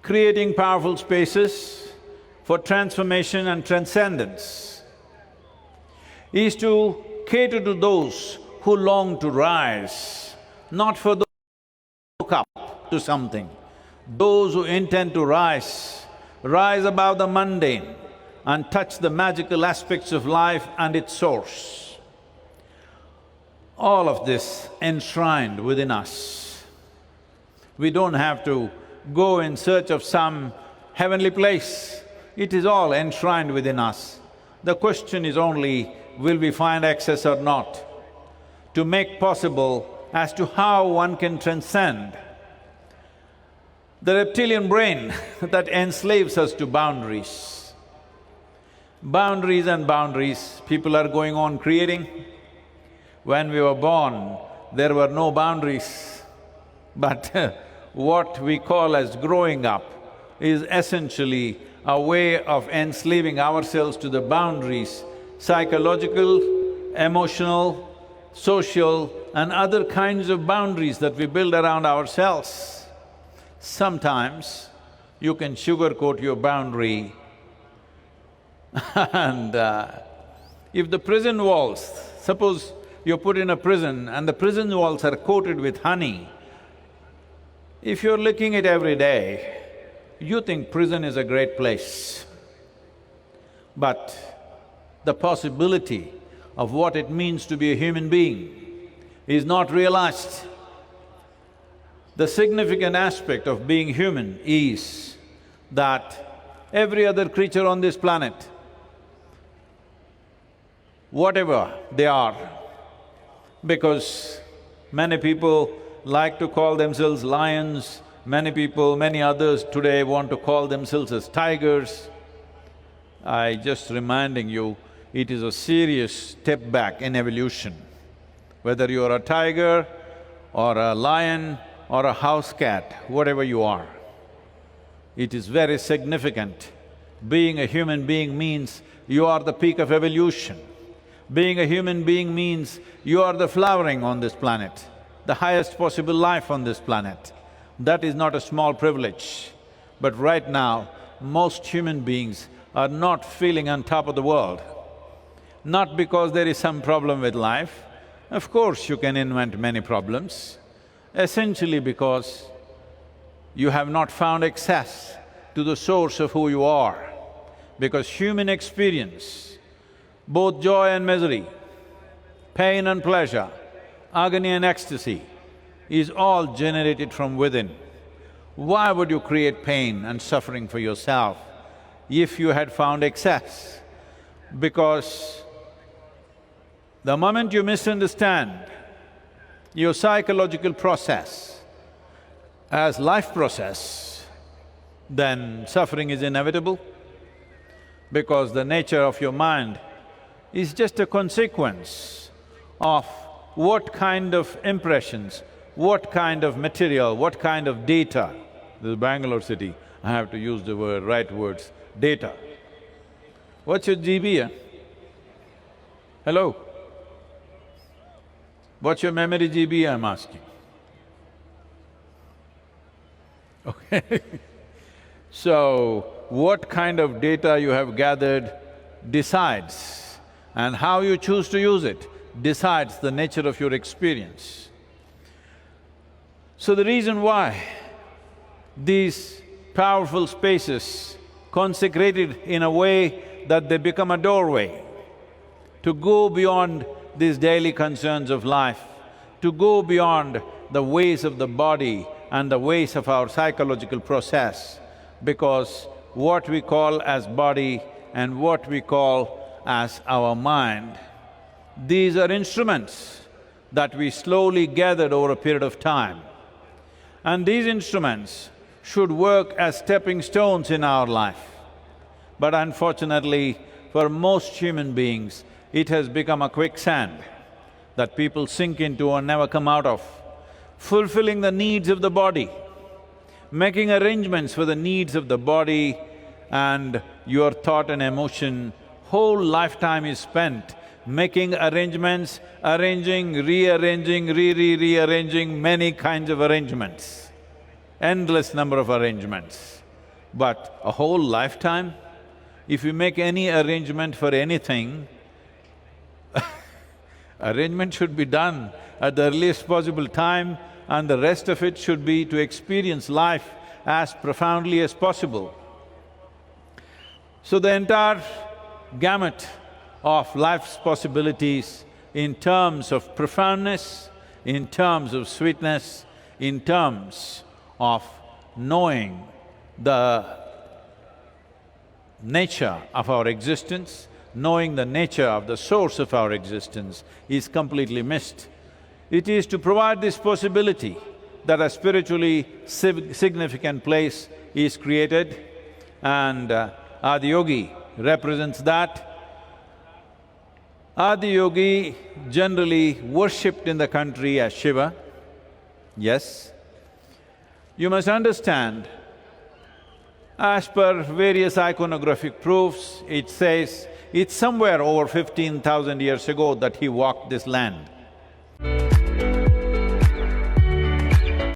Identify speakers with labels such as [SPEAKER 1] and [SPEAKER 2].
[SPEAKER 1] creating powerful spaces for transformation and transcendence is to cater to those who long to rise, not for those who look up to something. Those who intend to rise above the mundane and touch the magical aspects of life and its source. All of this enshrined within us. We don't have to go in search of some heavenly place. It is all enshrined within us. The question is only, will we find access or not? To make possible as to how one can transcend the reptilian brain that enslaves us to boundaries. Boundaries and boundaries, people are going on creating. When we were born, there were no boundaries. But what we call as growing up is essentially a way of enslaving ourselves to the boundaries, psychological, emotional, social and other kinds of boundaries that we build around ourselves. Sometimes you can sugarcoat your boundary and if the prison walls, suppose you're put in a prison and the prison walls are coated with honey, if you're licking it every day, you think prison is a great place. But the possibility of what it means to be a human being is not realized. The significant aspect of being human is that every other creature on this planet, whatever they are, because many people like to call themselves lions, many others today want to call themselves as tigers. I just reminding you, it is a serious step back in evolution. Whether you are a tiger or a lion or a house cat, whatever you are, it is very significant. Being a human being means you are the peak of evolution. Being a human being means you are the flowering on this planet, the highest possible life on this planet. That is not a small privilege. But right now, most human beings are not feeling on top of the world. Not because there is some problem with life, of course you can invent many problems, essentially because you have not found access to the source of who you are. Because human experience, both joy and misery, pain and pleasure, agony and ecstasy, is all generated from within. Why would you create pain and suffering for yourself if you had found excess? Because the moment you misunderstand your psychological process as life process, then suffering is inevitable, because the nature of your mind is just a consequence of what kind of impressions, what kind of material, what kind of data. This is Bangalore city, I have to use the right words, data. What's your GB, eh? Hello? What's your memory GB, I'm asking? Okay So, what kind of data you have gathered decides, and how you choose to use it decides the nature of your experience. So the reason why these powerful spaces consecrated in a way that they become a doorway to go beyond these daily concerns of life, to go beyond the ways of the body and the ways of our psychological process, because what we call as body and what we call as our mind, these are instruments that we slowly gathered over a period of time. And these instruments should work as stepping stones in our life. But unfortunately, for most human beings, it has become a quicksand that people sink into and never come out of. Fulfilling the needs of the body, making arrangements for the needs of the body and your thought and emotion, whole lifetime is spent making arrangements, arranging, rearranging, rearranging many kinds of arrangements, endless number of arrangements. But a whole lifetime, if you make any arrangement for anything, arrangement should be done at the earliest possible time, and the rest of it should be to experience life as profoundly as possible. So the entire gamut of life's possibilities in terms of profoundness, in terms of sweetness, in terms of knowing the nature of our existence, knowing the nature of the source of our existence is completely missed. It is to provide this possibility that a spiritually significant place is created, and Adiyogi represents that. Adiyogi generally worshipped in the country as Shiva, yes. You must understand, as per various iconographic proofs, it says it's somewhere over 15,000 years ago that he walked this land.